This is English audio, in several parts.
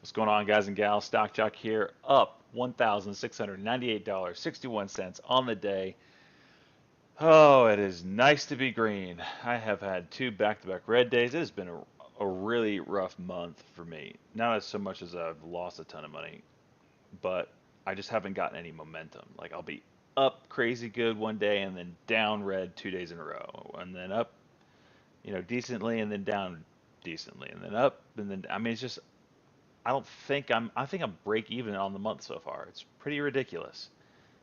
What's going on, guys and gals? Stock Jock here, up $1,698.61 on the day. Oh, it is nice to be green. I have had two back-to-back red days. It has been a really rough month for me. Not as so much as I've lost a ton of money, but I just haven't gotten any momentum. Like I'll be up crazy good one day and then down red 2 days in a row, and then up, decently, and then down decently, and then up, and then I mean it's just I think I'm break even on the month so far. It's pretty ridiculous.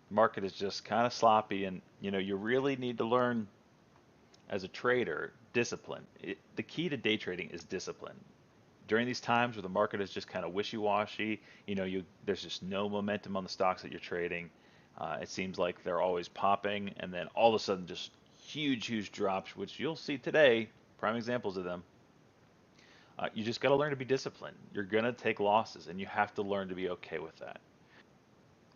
The market is just kind of sloppy, and you really need to learn as a trader discipline. The key to day trading is discipline. During these times where the market is just kind of wishy-washy, there's just no momentum on the stocks that you're trading. It seems like they're always popping, and then all of a sudden just huge drops, which you'll see today. Prime examples of them. You just got to learn to be disciplined. You're going to take losses, and you have to learn to be okay with that.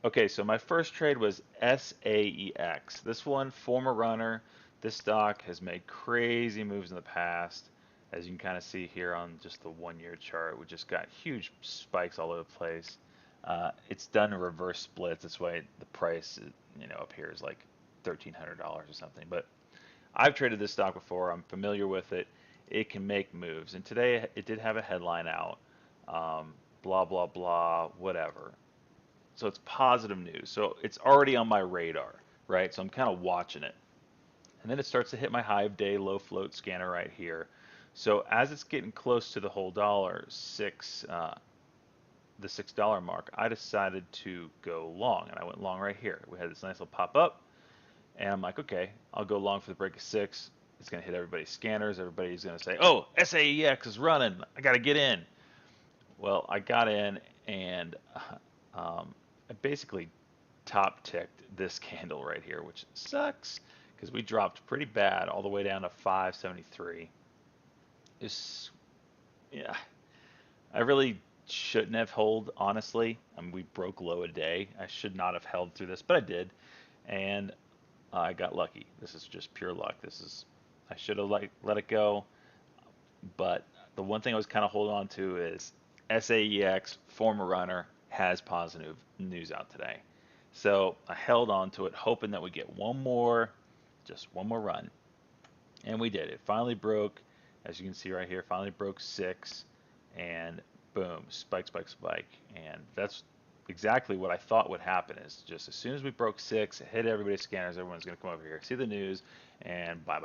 Okay, so my first trade was SAEX. This one, former runner. This stock has made crazy moves in the past. As you can kind of see here on just the 1 year chart, we just got huge spikes all over the place. It's done reverse splits. That's why the price, up here is like $1,300 or something. But I've traded this stock before. I'm familiar with it. It can make moves. And today it did have a headline out, blah, blah, blah, whatever. So it's positive news. So it's already on my radar, right? So I'm kind of watching it. And then it starts to hit my high of day low float scanner right here. So as it's getting close to the whole dollar, the $6 mark, I decided to go long. And I went long right here. We had this nice little pop up. And I'm like, okay, I'll go long for the break of six. It's going to hit everybody's scanners. Everybody's going to say, oh, SAEX is running. I got to get in. Well, I got in and I basically top ticked this candle right here, which sucks because we dropped pretty bad all the way down to 573. It's, yeah, I really shouldn't have held, honestly. I mean, we broke low a day. I should not have held through this, but I did. And I got lucky. This is just pure luck. I should have let it go, but the one thing I was kind of holding on to is SAEX, former runner, has positive news out today. So I held on to it, hoping that we get just one more run, and we did. It finally broke, as you can see right here, finally broke six, and boom, spike, and that's exactly what I thought would happen. Is just as soon as we broke six, it hit everybody's scanners, everyone's going to come over here, see the news, and bye.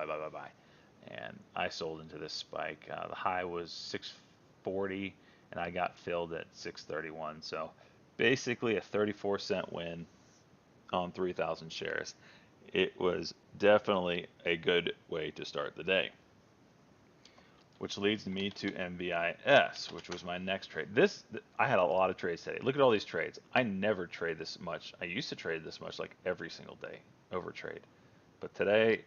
And I sold into this spike. The high was 640, and I got filled at 631. So basically a 34-cent win on 3,000 shares. It was definitely a good way to start the day. Which leads me to MVIS, which was my next trade. I had a lot of trades today. Look at all these trades. I never trade this much. I used to trade this much like every single day, over trade. But today,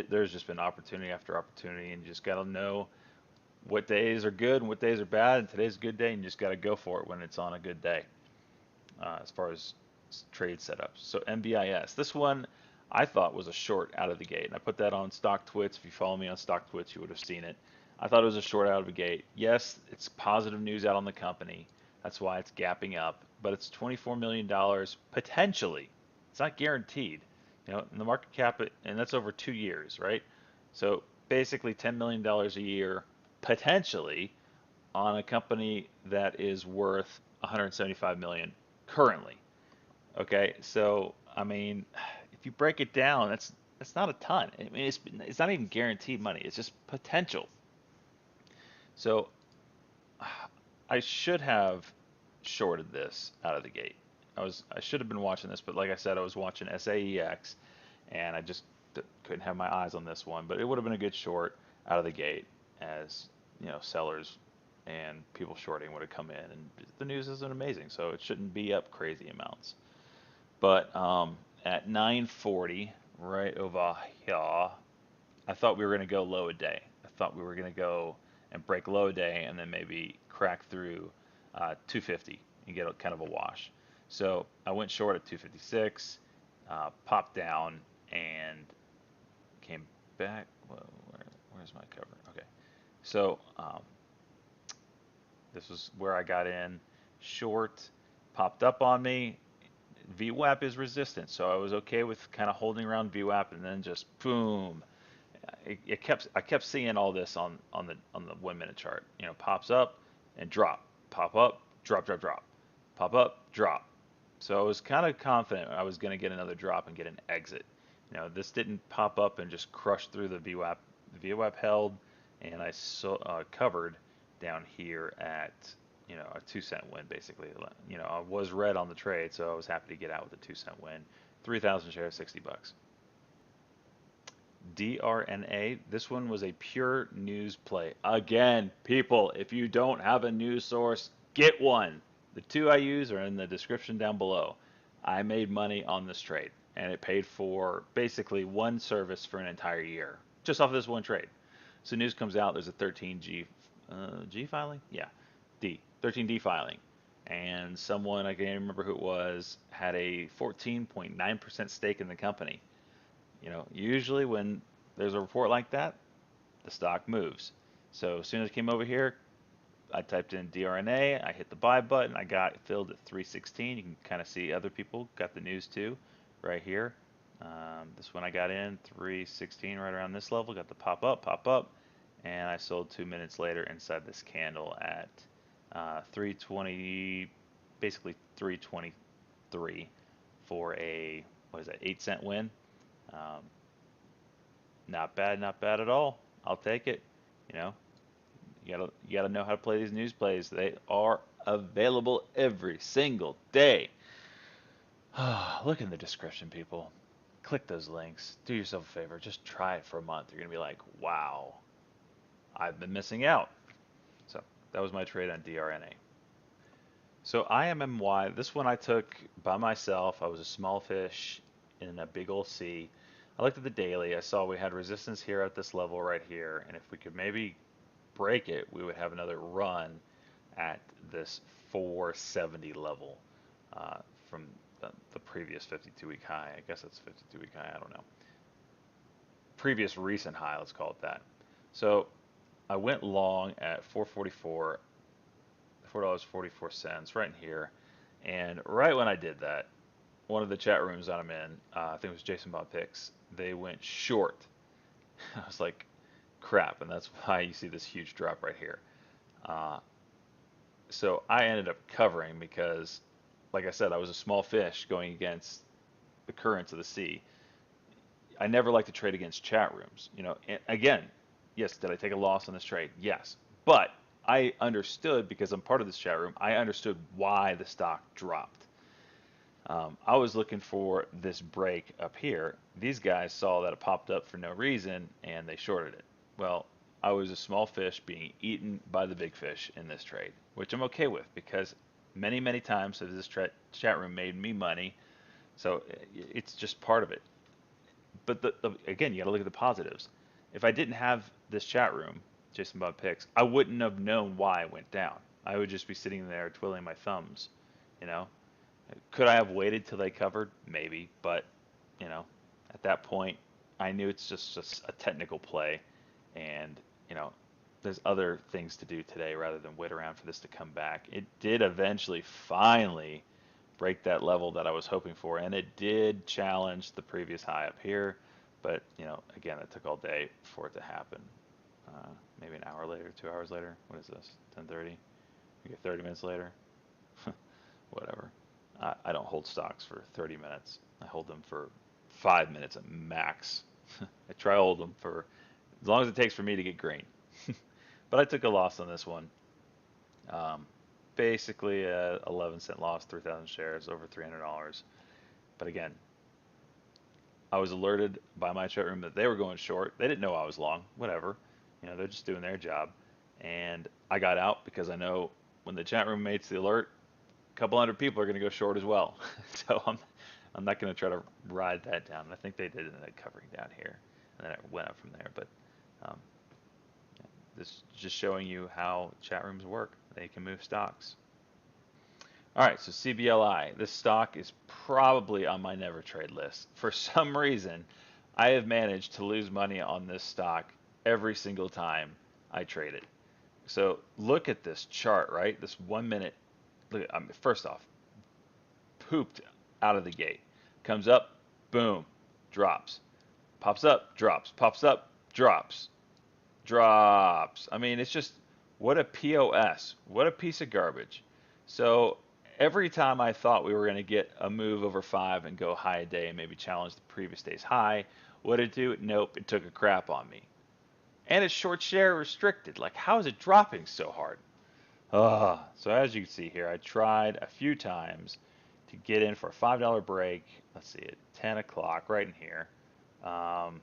there's just been opportunity after opportunity, and you just got to know what days are good and what days are bad. And today's a good day, and you just got to go for it when it's on a good day, as far as trade setups. So MVIS, this one I thought was a short out of the gate, and I put that on Stock Twits. If you follow me on Stock Twits, you would have seen it. I thought it was a short out of the gate. Yes, it's positive news out on the company. That's why it's gapping up, but it's $24 million potentially. It's not guaranteed. And the market cap, and that's over 2 years, right? So basically $10 million a year potentially on a company that is worth 175 million currently. Okay, so I mean, if you break it down, that's not a ton. I mean, it's not even guaranteed money. It's just potential. So I should have shorted this out of the gate. I should have been watching this, but like I said, I was watching SAEX, and I just couldn't have my eyes on this one. But it would have been a good short out of the gate, as sellers and people shorting would have come in, and the news isn't amazing, so it shouldn't be up crazy amounts. But at 9:40, right over here, I thought we were going to go low a day. I thought we were going to go and break low a day, and then maybe crack through 250 and get kind of a wash. So I went short at 256, popped down, and came back. Whoa, where's my cover? Okay, so This was where I got in short, popped up on me. VWAP is resistant, so I was okay with kind of holding around VWAP and then just boom. I kept seeing all this on the 1 minute chart. You know, pops up and drop, pop up, drop, drop, drop, pop up, drop. So I was kind of confident I was going to get another drop and get an exit. You know, this didn't pop up and just crush through the VWAP. The VWAP held, and I covered down here at, you know, a 2 cent win basically. You know, I was red on the trade, so I was happy to get out with a 2 cent win. 3,000 shares, $60. DRNA, this one was a pure news play. Again, people, if you don't have a news source, get one. The two I use are in the description down below. I made money on this trade, and it paid for basically one service for an entire year, just off of this one trade. So news comes out, there's a 13G G filing? Yeah, 13D filing. And someone, I can't remember who it was, had a 14.9% stake in the company. You know, usually when there's a report like that, the stock moves. So as soon as it came over here, I typed in DRNA, I hit the buy button, I got filled at 316. You can kind of see other people got the news too, right here. This one I got in 316, right around this level, got the pop up, and I sold 2 minutes later inside this candle at 320, basically 323 for a, what is that, 8 cent win. Not bad, not bad at all. I'll take it. You know, you gotta know how to play these news plays. They are available every single day. Look in the description, people. Click those links. Do yourself a favor. Just try it for a month. You're gonna be like, wow, I've been missing out. So that was my trade on DRNA. So IMMY, this one I took by myself. I was a small fish in a big old sea. I looked at the daily. I saw we had resistance here at this level right here, and if we could maybe break it, we would have another run at this 470 level from the previous 52-week high. I guess that's 52-week high. I don't know. Previous recent high, let's call it that. So I went long at 444, $4.44, right in here. And right when I did that, one of the chat rooms that I'm in, I think it was Jason Bob Picks, they went short. I was like, crap, and that's why you see this huge drop right here. So I ended up covering because, like I said, I was a small fish going against the currents of the sea. I never like to trade against chat rooms. You know, and again, yes, did I take a loss on this trade? Yes, but I understood, because I'm part of this chat room, I understood why the stock dropped. I was looking for this break up here. These guys saw that it popped up for no reason and they shorted it. Well, I was a small fish being eaten by the big fish in this trade, which I'm okay with because many, many times has this chat room made me money. So it's just part of it. But again, you got to look at the positives. If I didn't have this chat room, Jason Bob Picks, I wouldn't have known why it went down. I would just be sitting there twiddling my thumbs, you know. Could I have waited till they covered? Maybe, but you know, at that point, I knew it's just a technical play, and you know, there's other things to do today rather than wait around for this to come back. It did eventually, finally, break that level that I was hoping for, and it did challenge the previous high up here, but you know, again, it took all day for it to happen. Maybe an hour later, 2 hours later. What is this? 10:30. Okay, 30 minutes later. Whatever. I don't hold stocks for 30 minutes. I hold them for 5 minutes at max. I try to hold them for as long as it takes for me to get green. But I took a loss on this one. Basically, a 11-cent loss, 3,000 shares, over $300. But again, I was alerted by my chat room that they were going short. They didn't know I was long. Whatever. You know, they're just doing their job. And I got out because I know when the chat room makes the alert, couple hundred people are going to go short as well. So I'm not going to try to ride that down. I think they did end up covering down here, and then it went up from there. But this is just showing you how chat rooms work. They can move stocks. All right, so CBLI. This stock is probably on my never trade list. For some reason, I have managed to lose money on this stock every single time I trade it. So look at this chart, right? This 1 minute. Look, first off, pooped out of the gate. Comes up, boom, drops. Pops up, drops. Pops up, drops. Drops. I mean, it's just what a POS. What a piece of garbage. So every time I thought we were going to get a move over 5 and go high a day and maybe challenge the previous day's high, what did it do? Nope, it took a crap on me. And it's short share restricted. Like, how is it dropping so hard? So as you can see here, I tried a few times to get in for a $5 break. Let's see, at 10 o'clock, right in here. 10,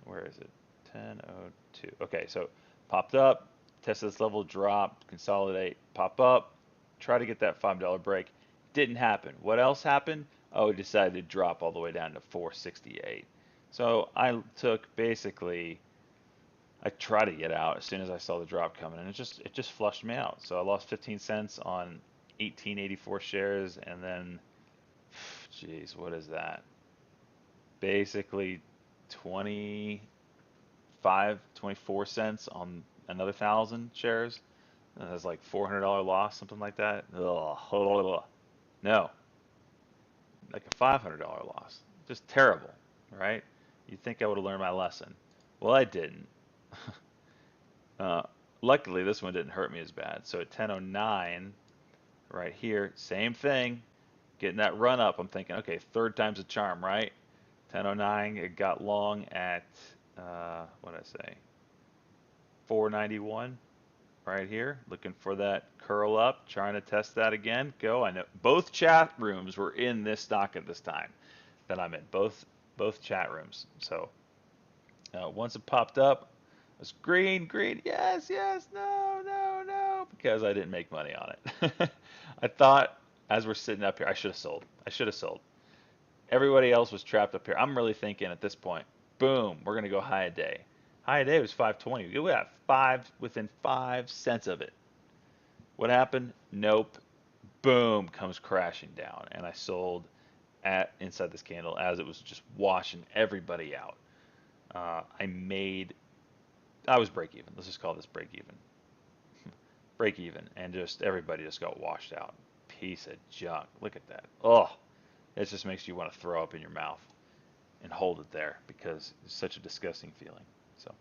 where is it? 10:02. Okay, so popped up, tested this level, dropped, consolidate, pop up, try to get that $5 break. Didn't happen. What else happened? Oh, it decided to drop all the way down to 468. So I took basically, I tried to get out as soon as I saw the drop coming, and it just flushed me out. So I lost 15 cents on 1884 shares, and then, geez, what is that? Basically 24 cents on another 1,000 shares. That's like $400 loss, something like that. Ugh. No, like a $500 loss. Just terrible, right? You'd think I would have learned my lesson. Well, I didn't. uh, Luckily, this one didn't hurt me as bad. So at 10:09, right here, same thing. Getting that run up, I'm thinking, okay, third time's a charm, right? 10:09, it got long at what did I say? 491 right here. Looking for that curl up, trying to test that again. Go. I know both chat rooms were in this stock at this time that I'm in. Both chat rooms. So once it popped up, it was green, green, yes, yes, no, no, no, because I didn't make money on it. I thought as we're sitting up here, I should have sold. I should have sold. Everybody else was trapped up here. I'm really thinking at this point, boom, we're gonna go high a day. High a day was 520. We got within 5 cents of it. What happened? Nope. Boom, comes crashing down, and I sold at inside this candle as it was just washing everybody out. I was break even. Let's just call this break even. Break even, and just everybody just got washed out. Piece of junk. Look at that. Oh, it just makes you want to throw up in your mouth and hold it there because it's such a disgusting feeling. So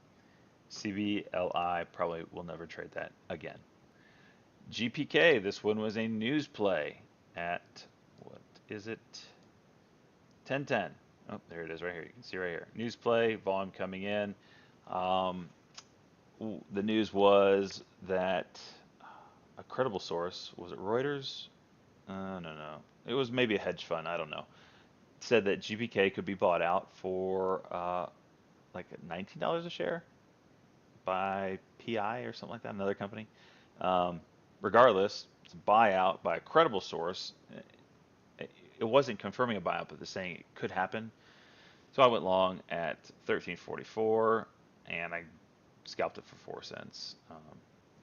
CBLI probably will never trade that again. GPK, this one was a news play at, what is it? 10:10. Oh, there it is right here. You can see right here. News play, volume coming in. Um, the news was that a credible source, was it Reuters? No. It was maybe a hedge fund, I don't know. Said that GPK could be bought out for like $19 a share by PI or something like that, another company. Um, Regardless, it's a buyout by a credible source. It wasn't confirming a buyout, but they're saying it could happen. So I went long at 13.44 and I scalped it for 4 cents.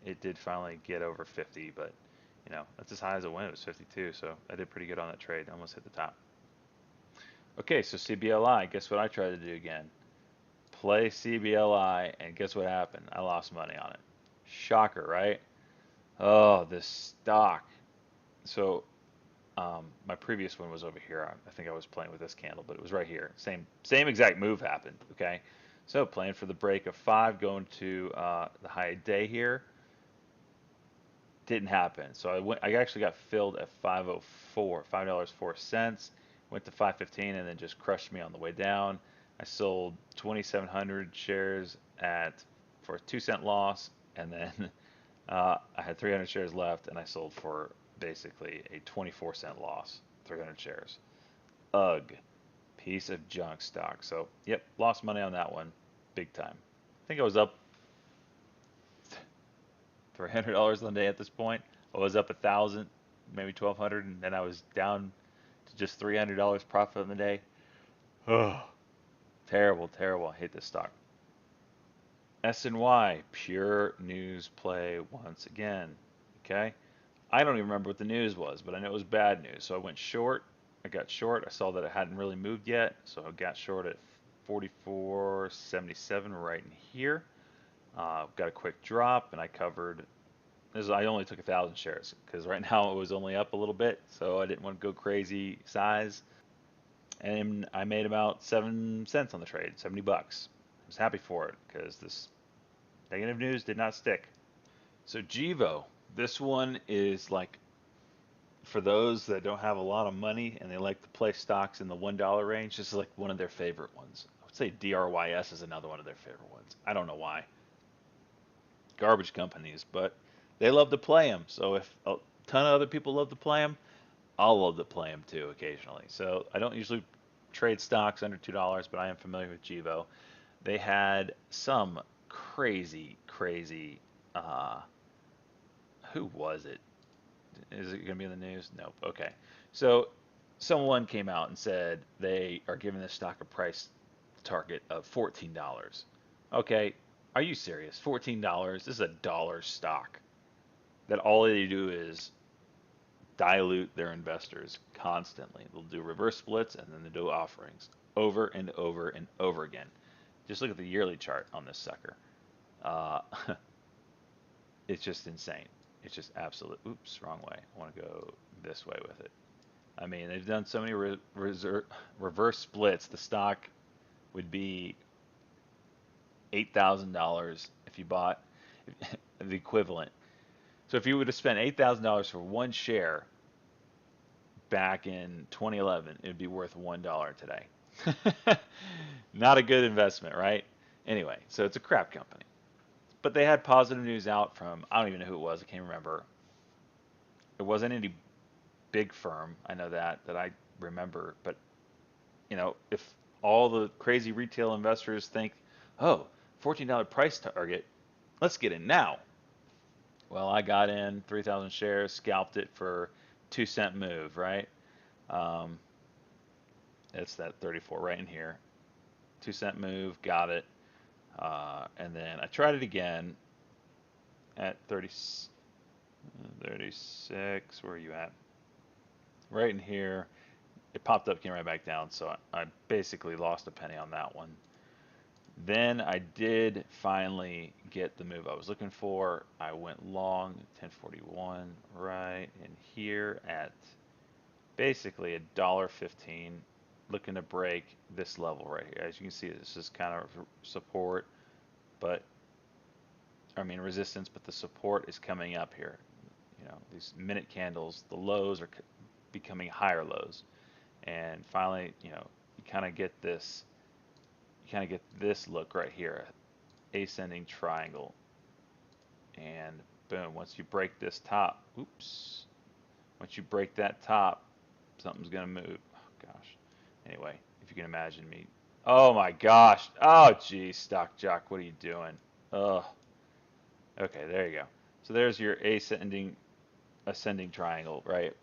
It did finally get over 50, but that's as high as it went. It was 52, so I did pretty good on that trade. Almost hit the top. Okay, so CBLI, guess what I tried to do again? Play CBLI, and guess what happened? I lost money on it. Shocker, right? Oh, this stock. So my previous one was over here. I think I was playing with this candle, but it was right here. Same exact move happened. Okay, so playing for the break of 5, going to the high day here. Didn't happen. So I actually got filled at 5.04, $5.04. Went to 5.15 and then just crushed me on the way down. I sold 2,700 shares for a 2 cent loss, and then I had 300 shares left, and I sold for basically a 24-cent loss, 300 shares. Ugh, piece of junk stock. So, yep, lost money on that one, big time. I think I was up $300 on the day at this point. I was up 1,000, maybe 1,200, and then I was down to just $300 profit on the day. Oh, terrible, terrible. I hate this stock. SNY, pure news play once again. Okay, I don't even remember what the news was, but I know it was bad news. So I went short. I got short. I saw that it hadn't really moved yet, so I got short at 44.77 right in here. Got a quick drop, and I covered. I only took 1,000 shares because right now it was only up a little bit, so I didn't want to go crazy size. And I made about 7 cents on the trade, $70. I was happy for it because this negative news did not stick. So GEVO, this one is like for those that don't have a lot of money and they like to play stocks in the $1 range. This is like one of their favorite ones. I would say DRYS is another one of their favorite ones. I don't know why. Garbage companies, but they love to play them. So if a ton of other people love to play them, I'll love to play them too occasionally. So I don't usually trade stocks under $2, but I am familiar with GEVO. They had some crazy. Uh, who was it? Is it going to be in the news? Nope. Okay. So someone came out and said they are giving this stock a price target of $14. Okay. Are you serious? $14? This is a dollar stock that all they do is dilute their investors constantly. They'll do reverse splits and then they do offerings over and over and over again. Just look at the yearly chart on this sucker. Uh, it's just insane. It's just absolute. Oops, wrong way. I want to go this way with it. I mean, they've done so many reverse splits. The stock would be $8,000 if you bought the equivalent. So if you would have spent $8,000 for one share back in 2011, it would be worth $1 today. Not a good investment, right? Anyway, so it's a crap company. But they had positive news out from, I don't even know who it was, I can't remember. It wasn't any big firm, I know that I remember, but if all the crazy retail investors think, oh, $14 price target, let's get in now. Well, I got in 3,000 shares, scalped it for 2 cent move, right? Um, it's that 34 right in here. 2 cent move, got it. And then I tried it again at 36. Where are you at? Right in here. It popped up, came right back down. So I basically lost a penny on that one. Then I did finally get the move I was looking for. I went long, 1041, right in here at basically $1.15, looking to break this level right here. As you can see, this is kind of support, but I mean resistance, but the support is coming up here. These minute candles, the lows are becoming higher lows, and finally, you kind of get this. You kind of get this look right here, ascending triangle, and boom, once you break this top, oops, once you break that top, something's gonna move. Oh gosh. Anyway, if you can imagine me. Oh my gosh. Oh geez, Stock Jock, what are you doing? Ugh. Okay, there you go. So there's your ascending triangle, right?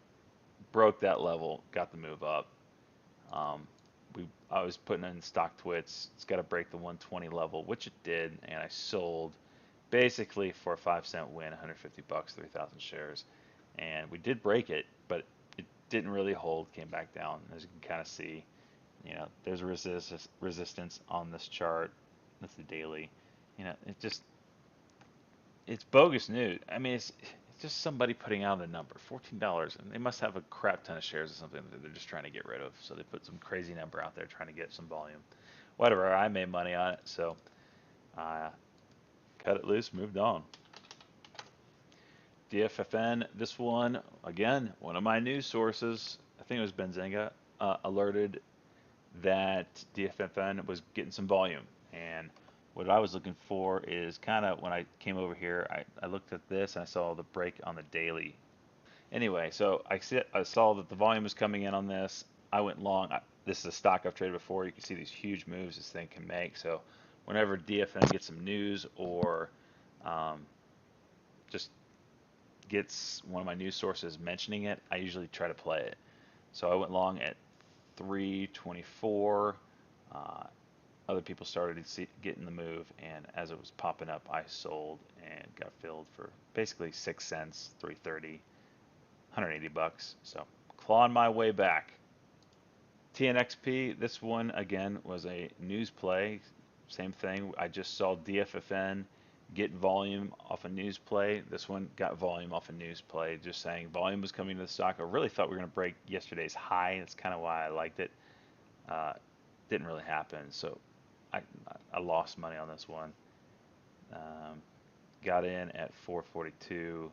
Broke that level, got the move up. Um, I was putting in stock twits. It's got to break the 120 level, which it did, and I sold basically for a 5 cent win, 150 bucks, 3,000 shares, and we did break it, but it didn't really hold. Came back down, as you can kind of see. There's a resistance on this chart. That's the daily. It's bogus news. I mean, it's just somebody putting out a number, $14, and they must have a crap ton of shares or something that they're just trying to get rid of. So they put some crazy number out there trying to get some volume. Whatever, I made money on it, so I cut it loose, moved on. DFFN, this one, again, one of my news sources, I think it was Benzinga, alerted that DFFN was getting some volume. And what I was looking for is kind of when I came over here, I looked at this and I saw the break on the daily. Anyway, so I saw that the volume was coming in on this. I went long. This is a stock I've traded before. You can see these huge moves this thing can make. So whenever DFN gets some news or just gets one of my news sources mentioning it, I usually try to play it. So I went long at 324. Other people started getting the move, and as it was popping up, I sold and got filled for basically 6 cents, 330, 180 bucks. So clawing my way back. TNXP, this one again was a news play. Same thing. I just saw DFFN get volume off a news play. This one got volume off a news play, just saying volume was coming to the stock. I really thought we were going to break yesterday's high. That's kind of why I liked it. Uh, didn't really happen, so I I lost money on this one. Um, got in at 442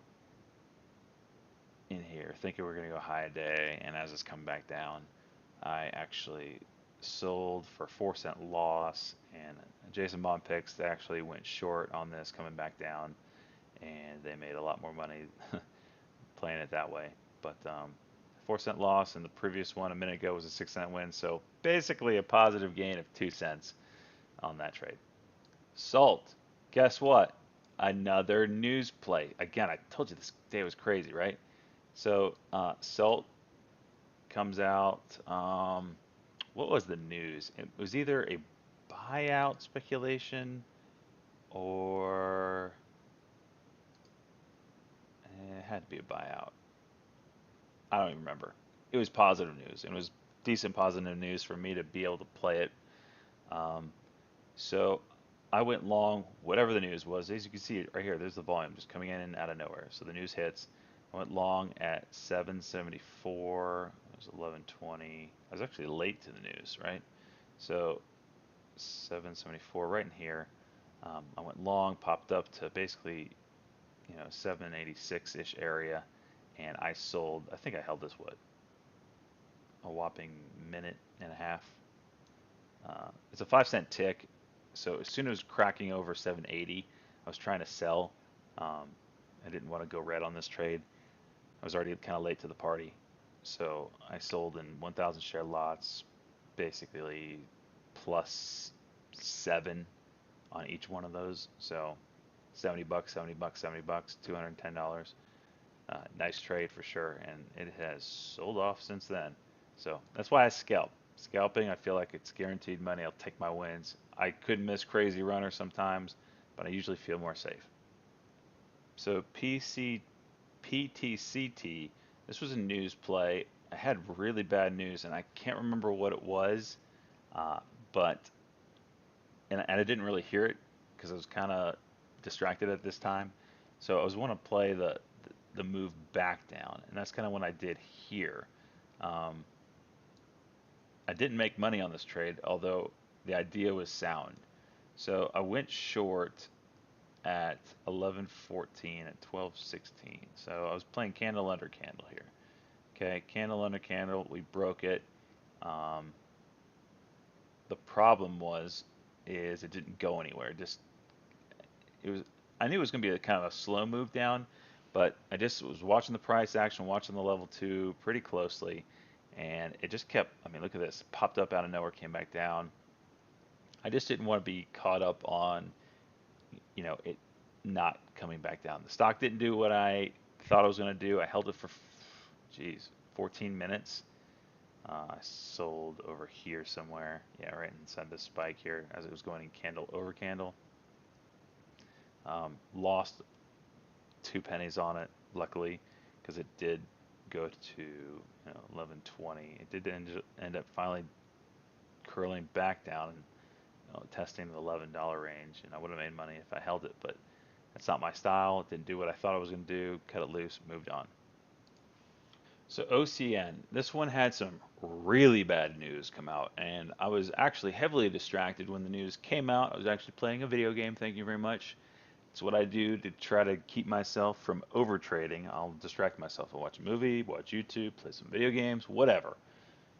in here, thinking we're going to go high a day, and as it's come back down, I actually sold for 4 cent loss, and Jason Bond picks they actually went short on this coming back down, and they made a lot more money playing it that way. But 4 cent loss, and the previous one a minute ago was a 6 cent win, so basically a positive gain of 2 cents on that trade. Salt, guess what? Another news play. Again, I told you this day was crazy, right? So Salt comes out. What was the news? It was either a buyout speculation or it had to be a buyout. I don't even remember. It was positive news, and it was decent positive news for me to be able to play it. Um, so I went long, whatever the news was. As you can see right here, there's the volume just coming in and out of nowhere. So the news hits. I went long at 774. It was 1120. I was actually late to the news, right? So 774 right in here. I went long, popped up to basically 786-ish area, and I sold. I think I held this a whopping minute and a half. It's a 5 cent tick, so as soon as it was cracking over 780, I was trying to sell. Um, I didn't want to go red on this trade. I was already kind of late to the party, so I sold in 1,000 share lots, basically plus 7 on each one of those. So 70 bucks, 70 bucks, 70 bucks, $210. Nice trade for sure, and it has sold off since then. So that's why I scalp. Scalping, I feel like it's guaranteed money. I'll take my wins. I could miss crazy runner sometimes, but I usually feel more safe. So PTCT, this was a news play. I had really bad news, and I can't remember what it was, uh, but and I didn't really hear it because I was kind of distracted at this time. So I was want to play the move back down, and that's kind of what I did here. Um, I didn't make money on this trade, although the idea was sound. So I went short at 11:14 at 12:16. So I was playing candle under candle here. Okay, candle under candle, we broke it. Um, the problem is it didn't go anywhere. Just it was I knew it was going to be a kind of a slow move down, but I just was watching the price action, watching the level two pretty closely, and it just kept. I mean, look at this, popped up out of nowhere, came back down. I just didn't want to be caught up on it not coming back down. The stock didn't do what I thought it was going to do. I held it for, geez, 14 minutes. I sold over here somewhere. Yeah, right inside the spike here as it was going in candle over candle. Lost 2 pennies on it, luckily, because it did go to 11:20. It did end up finally curling back down and testing the $11 range, and I would have made money if I held it, but that's not my style. It didn't do what I thought it was going to do. Cut it loose, moved on. So OCN, this one had some really bad news come out, and I was actually heavily distracted when the news came out. I was actually playing a video game. Thank you very much. It's what I do to try to keep myself from over trading. I'll distract myself. I'll watch a movie, watch YouTube, play some video games, whatever.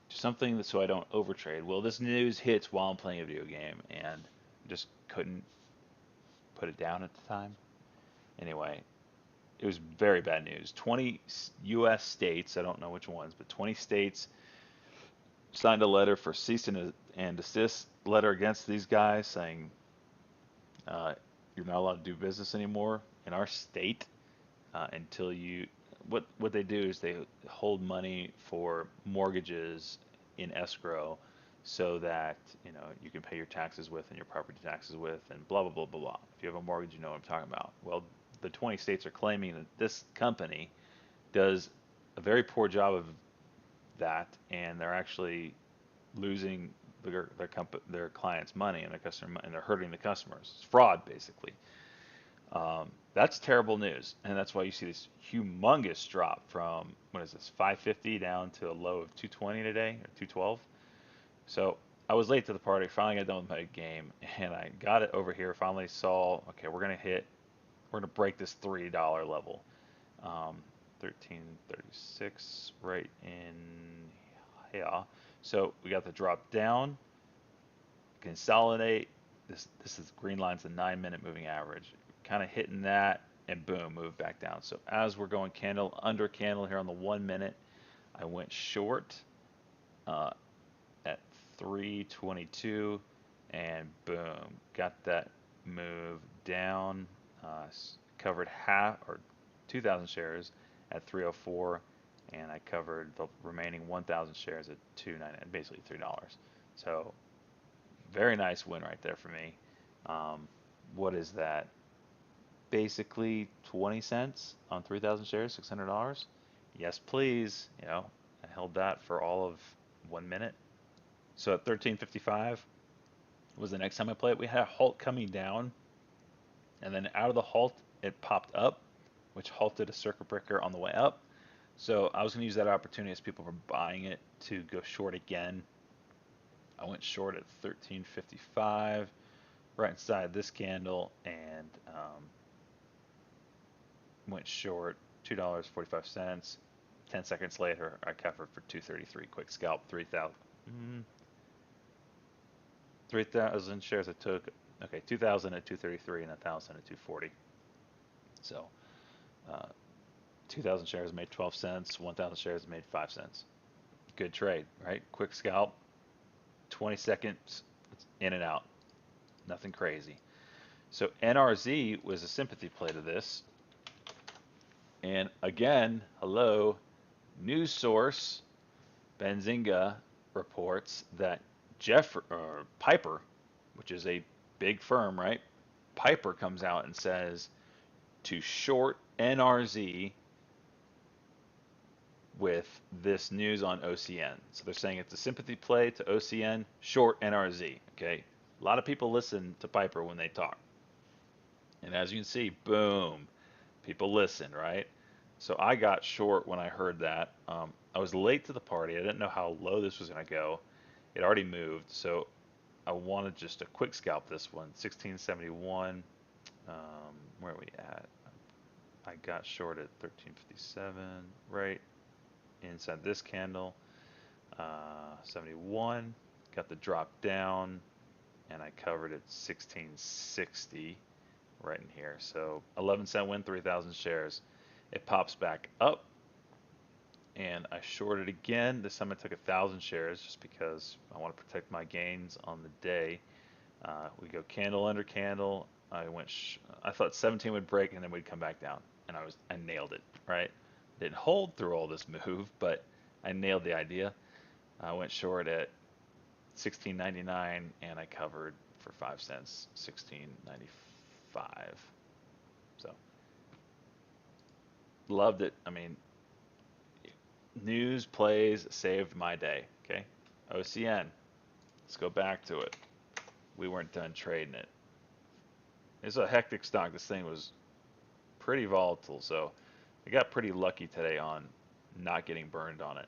Just something that so I don't overtrade. Well, this news hits while I'm playing a video game, and just couldn't put it down at the time. Anyway, it was very bad news. 20 U.S. states, I don't know which ones, but 20 states signed a letter for cease and desist letter against these guys saying uh, you're not allowed to do business anymore in our state until you. What they do is they hold money for mortgages in escrow so that you can pay your taxes with and your property taxes with and blah blah blah blah blah. If you have a mortgage, you know what I'm talking about. Well, the 20 states are claiming that this company does a very poor job of that, and they're actually losing their clients' money and and they're hurting the customers. It's fraud, basically. That's terrible news, and that's why you see this humongous drop from what is this 550 down to a low of 220 today or 212. So I was late to the party. Finally got done with my game, and I got it over here. Finally saw, okay, we're gonna break this $3 level. 1336 right in here. So we got the drop down, consolidate. This is green line's the 9-minute moving average. Kind of hitting that, and boom, move back down. So as we're going candle under candle here on the 1 minute, I went short at 322, and boom, got that move down. Covered half or 2,000 shares at 304, and I covered the remaining 1,000 shares at 299, basically $3. So very nice win right there for me. What is that? Basically 20 cents on 3,000 shares, $600. Yes, please. I held that for all of 1 minute. So at 13:55 was the next time I played. We had a halt coming down, and then out of the halt it popped up, which halted a circuit breaker on the way up. So I was going to use that opportunity as people were buying it to go short again. I went short at 13:55, right inside this candle, and went short $2.45. 10 seconds later, I covered for 233. Quick scalp, 3,000 shares I took. Okay, 2,000 at 233 and 1,000 at 240. So 2,000 shares made 12 cents. 1,000 shares made 5 cents. Good trade, right? Quick scalp, 20 seconds, in and out. Nothing crazy. So NRZ was a sympathy play to this. And again, hello, news source, Benzinga reports that Piper, which is a big firm, right? Piper comes out and says to short NRZ with this news on OCN. So they're saying it's a sympathy play to OCN, short NRZ. Okay, a lot of people listen to Piper when they talk, and as you can see, boom, people listen, right? So I got short when I heard that. I was late to the party. I didn't know how low this was going to go. It already moved, so I wanted just a quick scalp this one. 1671. Where are we at? I got short at 1357, right inside this candle. 71. Got the drop down, and I covered at 1660 right in here. So 11-cent win, 3,000 shares. It pops back up, and I shorted again. This time I took 1,000 shares just because I want to protect my gains on the day. We go candle under candle. I thought 17 would break and then we'd come back down, and I nailed it, right? Didn't hold through all this move, but I nailed the idea. I went short at 16.99, and I covered for 5 cents, 16.95. So loved it. I mean, news plays saved my day. Okay, OCN. Let's go back to it. We weren't done trading it. It's a hectic stock. This thing was pretty volatile, so I got pretty lucky today on not getting burned on it.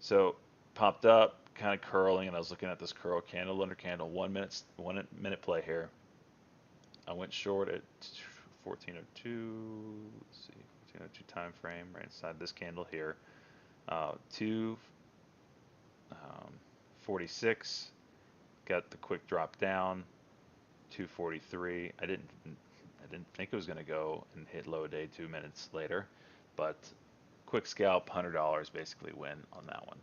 So popped up, kind of curling, and I was looking at this curl candle under candle, 1 minute play here. I went short at 1402. Let's see, 1402 time frame, right inside this candle here. 246. Got the quick drop down. 243. I didn't think it was going to go and hit low day 2 minutes later, but quick scalp, $100 basically win on that one.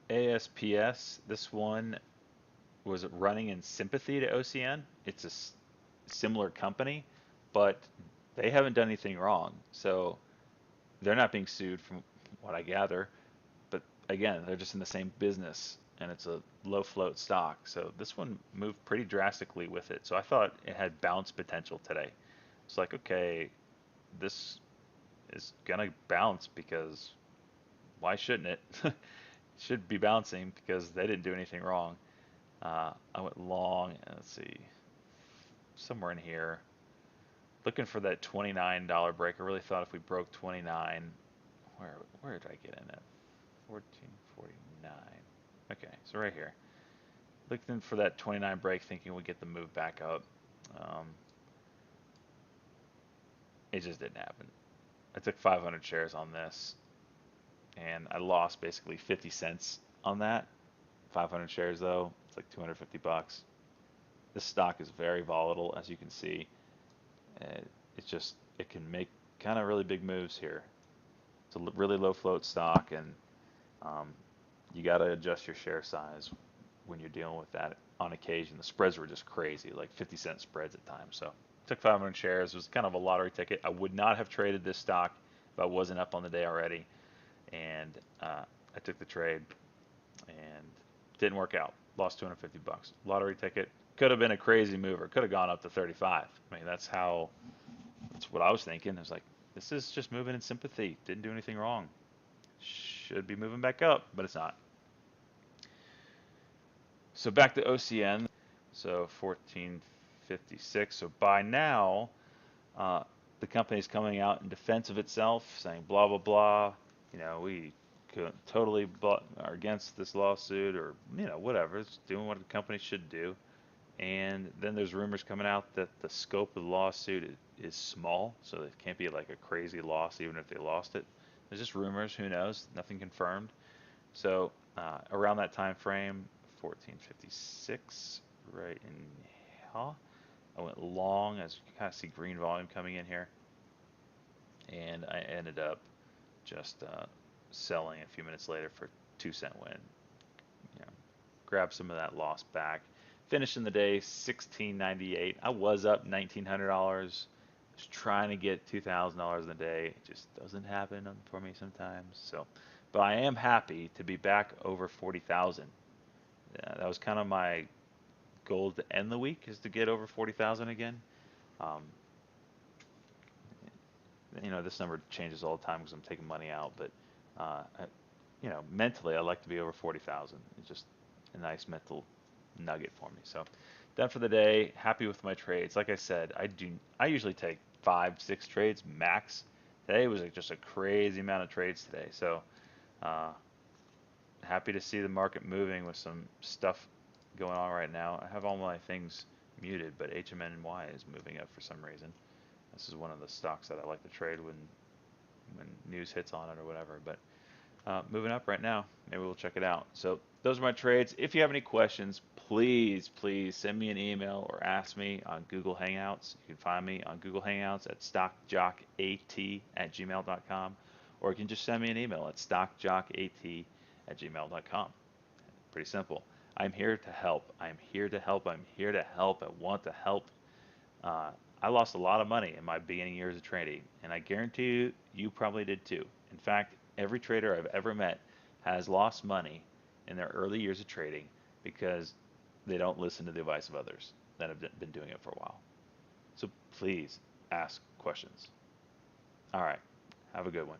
ASPS, this one was running in sympathy to OCN. It's a similar company, but they haven't done anything wrong, so they're not being sued from what I gather. But again, they're just in the same business, and it's a low float stock. So this one moved pretty drastically with it. So I thought it had bounce potential today. It's like, okay, this is gonna bounce because why shouldn't it? should be bouncing because they didn't do anything wrong. I went long, let's see, somewhere in here, looking for that $29 break. I really thought if we broke 29, where did I get in at? 1449. Okay, so right here. Looking for that 29 break, thinking we'd get the move back up. It just didn't happen. I took 500 shares on this, and I lost basically 50 cents on that. 500 shares though, it's like 250 bucks. This stock is very volatile, as you can see. It can make kind of really big moves here. It's a really low float stock, and you got to adjust your share size when you're dealing with that on occasion. The spreads were just crazy, like 50-cent spreads at times. So took 500 shares. It was kind of a lottery ticket. I would not have traded this stock if I wasn't up on the day already. And I took the trade and didn't work out. Lost 250 bucks. Lottery ticket. Could have been a crazy mover. Could have gone up to 35. I mean, that's what I was thinking. I was like, this is just moving in sympathy. Didn't do anything wrong. Should be moving back up, but it's not. So back to OCN. So 1456. So by now, the company's coming out in defense of itself, saying blah blah blah. We totally are against this lawsuit, or whatever. It's doing what the company should do. And then there's rumors coming out that the scope of the lawsuit is small, so it can't be like a crazy loss even if they lost it. There's just rumors. Who knows? Nothing confirmed. So around that time frame, 1456, right in here, I went long, as you can kind of see green volume coming in here, and I ended up just selling a few minutes later for 2-cent win. Grab some of that loss back. Finishing the day 1698. I was up $1,900. Was trying to get $2,000 in a day. It just doesn't happen for me sometimes. So, but I am happy to be back over 40,000. That was kind of my goal to end the week, is to get over 40,000 again. This number changes all the time because I'm taking money out, but mentally I like to be over 40,000. It's just a nice mental nugget for me. So done for the day. Happy with my trades. Like I said, I usually take 5-6 trades max. Today was just a crazy amount of trades today. So happy to see the market moving with some stuff going on right now. I have all my things muted, but HMNY is moving up for some reason. This is one of the stocks that I like to trade when news hits on it or whatever. But moving up right now. Maybe we'll check it out. So those are my trades. If you have any questions, please send me an email or ask me on Google Hangouts. You can find me on Google Hangouts at stockjockat@gmail.com, or you can just send me an email at stockjockat@gmail.com. Pretty simple. I'm here to help. I'm here to help. I'm here to help. I want to help. I lost a lot of money in my beginning years of trading, and I guarantee you, you probably did too. In fact, every trader I've ever met has lost money in their early years of trading because they don't listen to the advice of others that have been doing it for a while. So please ask questions. All right. Have a good one.